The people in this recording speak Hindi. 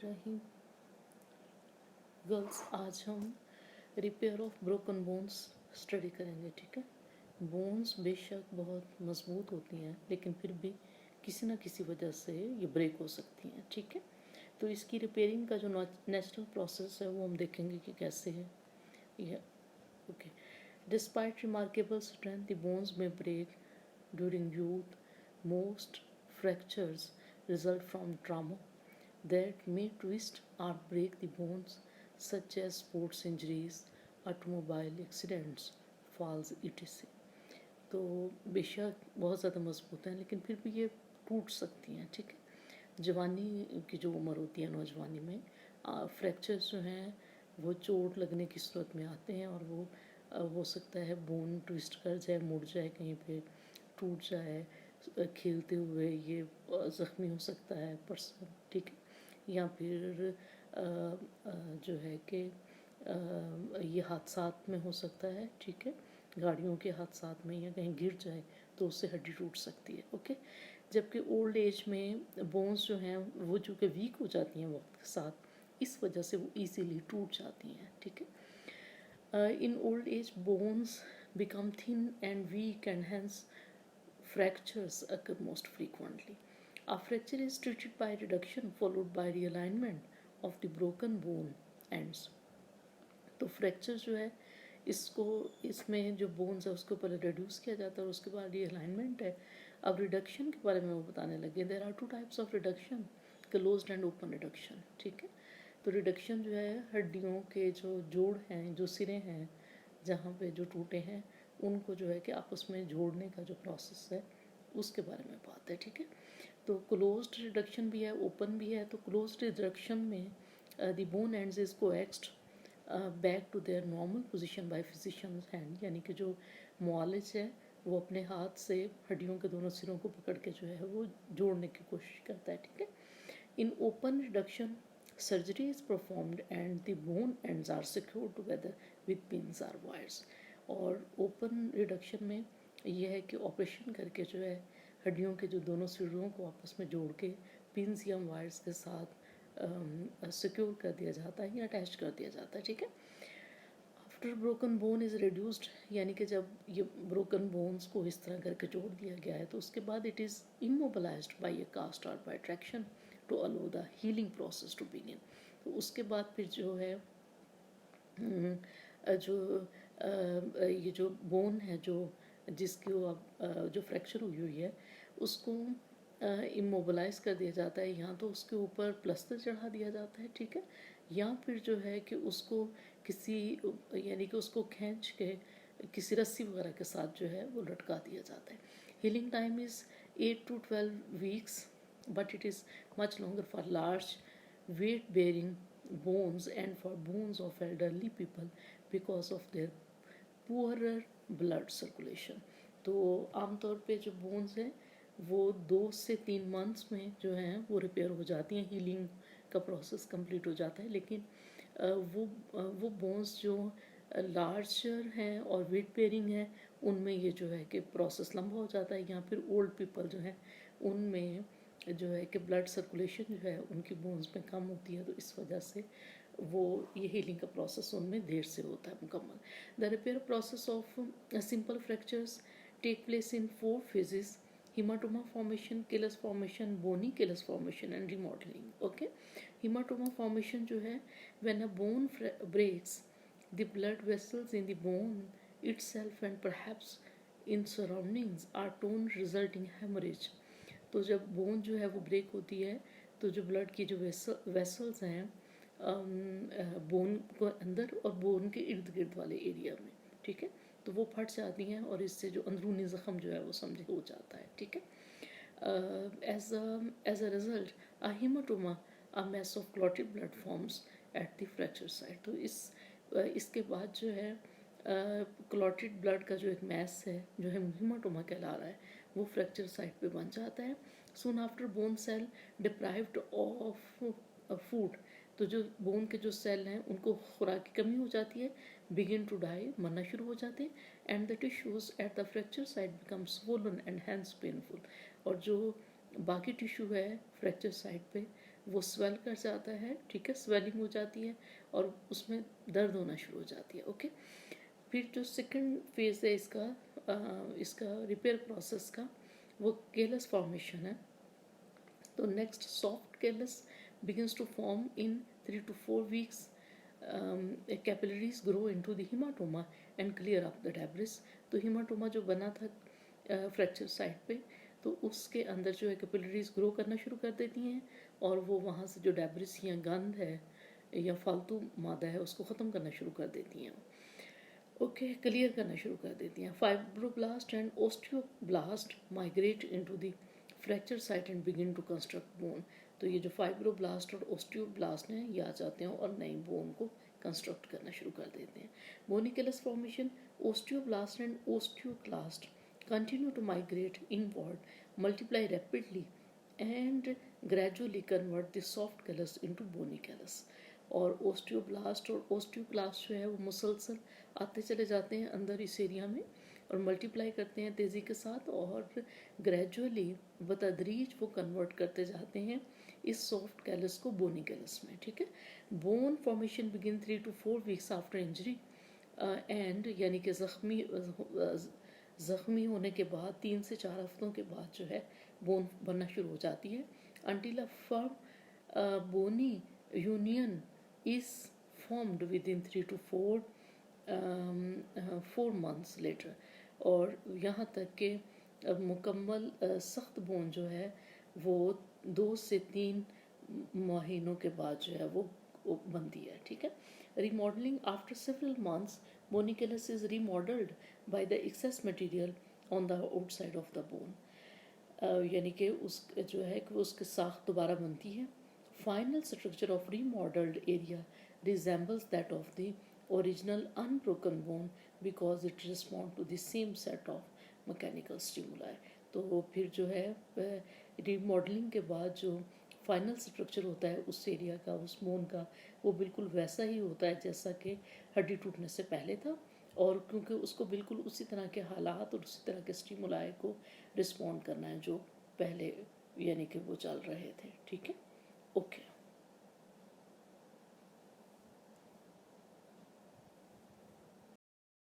बिस्मिल्लाहिर्रहमानिर्रहीम। गर्ल्स, आज हम repair of broken bones study करेंगे। ठीक है, बोन्स बेशक बहुत मजबूत होती हैं लेकिन फिर भी किसी न किसी वजह से ये ब्रेक हो सकती हैं। ठीक है, तो इसकी रिपेयरिंग का जो नेचुरल प्रोसेस है वो हम देखेंगे कि कैसे है ये। Okay, despite remarkable strength the bones में break during youth. Most fractures result from trauma that may twist or break the bones, such as sports injuries, automobile accidents, falls etc. तो बेशक बहुत ज़्यादा मजबूत हैं लेकिन फिर भी ये टूट सकती हैं। ठीक है, जवानी की जो उम्र होती है, नौजवानी में फ्रैक्चर्स जो हैं वो चोट लगने की सूरत में आते हैं और वो हो सकता है बोन ट्विस्ट कर जाए, मुड़ जाए, कहीं पे टूट जाए, खेलते हुए ये ज़ख्मी हो सकता है पर्सन। ठीक है, या फिर जो है कि ये हादसात में हो सकता है। ठीक है, गाड़ियों के हादसात में या कहीं गिर जाए तो उससे हड्डी टूट सकती है। ओके, जबकि ओल्ड एज में बोन्स जो हैं वो जो कि वीक हो जाती हैं वक्त के साथ, इस वजह से वो इजीली टूट जाती हैं। ठीक है, in old age bones become thin and weak and hence fractures occur most frequently. A fracture is treated by reduction followed by realignment of the broken bone ends. तो फ्रैक्चर जो है इसको, इसमें जो बोन्स है उसको पहले रिड्यूस किया जाता है और उसके बाद रीअलाइनमेंट है। अब रिडक्शन के बारे में वो बताने लगे। There are two types of reduction, closed and open reduction. ठीक है, तो रिडक्शन जो है हड्डियों के जो जोड़ हैं, जो सिरे हैं जहाँ पे जो टूटे हैं, उनको जो है कि आपस में जोड़ने का जो प्रोसेस है उसके बारे में बात है। ठीक है, तो क्लोज्ड रिडक्शन भी है, ओपन भी है। तो क्लोज्ड रिडक्शन में the bone ends is coaxed back to their normal position by physician's hand, यानी कि जो मुआलिज है वो अपने हाथ से हड्डियों के दोनों सिरों को पकड़ के जो है वो जोड़ने की कोशिश करता है। ठीक है, in open reduction surgery is performed and the bone ends are secured together with pins or wires. और ओपन रिडक्शन में यह है कि ऑपरेशन करके जो है हड्डियों के जो दोनों सिरों को आपस में जोड़ के पिन्स या वायर्स के साथ सिक्योर कर दिया जाता है या अटैच कर दिया जाता है। ठीक है, after broken bone is reduced, यानी कि जब ये ब्रोकन बोन्स को इस तरह करके जोड़ दिया गया है तो उसके बाद it is immobilised by a cast और by traction to allow the healing process to begin. तो उसके बाद फिर जो है जो ये जो बोन है जो जिसकी वो अब जो फ्रैक्चर हुई है उसको इमोबलाइज कर दिया जाता है, या तो उसके ऊपर प्लास्टर चढ़ा दिया जाता है। ठीक है, या फिर जो है कि उसको किसी, यानी कि उसको खींच के किसी रस्सी वगैरह के साथ जो है वो लटका दिया जाता है। Healing time is 8 to 12 weeks, but it is much longer for large weight bearing bones and for bones of elderly people because of their poorer blood circulation। तो आमतौर पे जो बोन्स हैं वो 2 से 3 मंथ्स में जो हैं वो रिपेयर हो जाती हैं, हीलिंग का प्रोसेस कंप्लीट हो जाता है। लेकिन वो बोन्स जो लार्जर हैं और वेट बेयरिंग है उनमें ये जो है कि प्रोसेस लंबा हो जाता है, या फिर ओल्ड पीपल जो हैं उनमें जो है कि ब्लड सर्कुलेशन जो है उनकी बोन्स में कम होती है, तो इस वजह से वो ये हीलिंग का प्रोसेस उनमें देर से होता है मुकम्मल। The repair process of simple fractures take place in 4 phases: hematoma formation, callus formation, bony callus formation and remodeling. Okay, hematoma formation जो है when a bone breaks, the blood vessels in the bone itself and perhaps in surroundings are torn resulting hemorrhage। तो जब बोन जो है वो ब्रेक होती है तो जो ब्लड की जो वेसल्स हैं बोन को अंदर और बोन के इर्द गिर्द वाले एरिया में, ठीक है, तो वो फट जाती हैं और इससे जो अंदरूनी ज़ख़म जो है वो समझे हो जाता है। ठीक है, as a result a hematoma, a mass of clotted blood forms at the fracture site. तो इसके बाद जो है क्लॉटेड ब्लड का जो एक मैस है जो है हेमाटोमा कहला रहा है वो फ्रैक्चर साइट पे बन जाता है। Soon after bone cell deprived of food, तो जो बोन के जो सेल हैं उनको खुराक की कमी हो जाती है, बिगिन टू डाई, मरना शुरू हो जाते हैं, and the tissues at the fracture site become swollen and hence painful. और जो बाकी टिश्यू है फ्रैक्चर साइट पे वो स्वेल कर जाता है, ठीक है, स्वेलिंग हो जाती है और उसमें दर्द होना शुरू हो जाती है। ओके, फिर जो सेकंड फेज है इसका रिपेयर प्रोसेस का, वो केलस फॉर्मेशन है। तो next soft callus begins to form in 3 to 4 weeks. Capillaries grow into the hematoma and clear up the debris. तो hematoma जो बना था फ्रैक्चर साइट पे, तो उसके अंदर जो है कैपिलरीज ग्रो करना शुरू कर देती हैं और वो वहाँ से जो डेब्रिस या गंद है या फालतू मादा है उसको ख़त्म करना शुरू कर देती हैं। ओके, क्लियर करना शुरू कर देती हैं। Fibroblast and osteoblast migrate into the fracture site and begin to construct bone. तो ये जो फाइब्रोब्लास्ट और ओस्टियोब्लास्ट हैं ये आ जाते हैं और नई बोन को कंस्ट्रक्ट करना शुरू कर देते हैं। Bony callus formation, osteoblast and osteoclast continue to migrate inward, multiply rapidly and gradually convert the soft callus into bony callus। और ओस्टियोब्लास्ट और ओस्टियोक्लास्ट जो है वो मुसलसल आते चले जाते हैं अंदर इस एरिया में और मल्टीप्लाई करते हैं तेज़ी के साथ और ग्रेजुअली बतदरीज वो कन्वर्ट करते जाते हैं इस सॉफ्ट कैलस को बोनी कैलस में, ठीक है। Bone formation begin 3 to 4 weeks after injury and यानी कि ज़ख्मी होने के बाद 3 से 4 हफ्तों के बाद जो है बोन बनना शुरू हो जाती है। until a firm bony union is formed within 3 to 4 months later। और यहाँ तक कि मुकम्मल सख्त बोन जो है वो 2 से 3 महीनों के बाद जो है वो बनती है, ठीक है। Remodelling after several months, bony callus is remodeled by the excess material on the outside of the bone। यानी कि उस जो है कि उसकी साख दोबारा बनती है। Final structure of remodelled area resembles that of the original unbroken bone because it respond to the same set of mechanical stimuli. तो फिर जो है रीमॉडलिंग के बाद जो फाइनल स्ट्रक्चर होता है उस एरिया का, उस बोन का, वो बिल्कुल वैसा ही होता है जैसा कि हड्डी टूटने से पहले था। और क्योंकि उसको बिल्कुल उसी तरह के हालात और उसी तरह के स्टिमुलाई को रिस्पॉन्ड करना है जो पहले यानी कि वो चल रहे थे, ठीक है। ओके।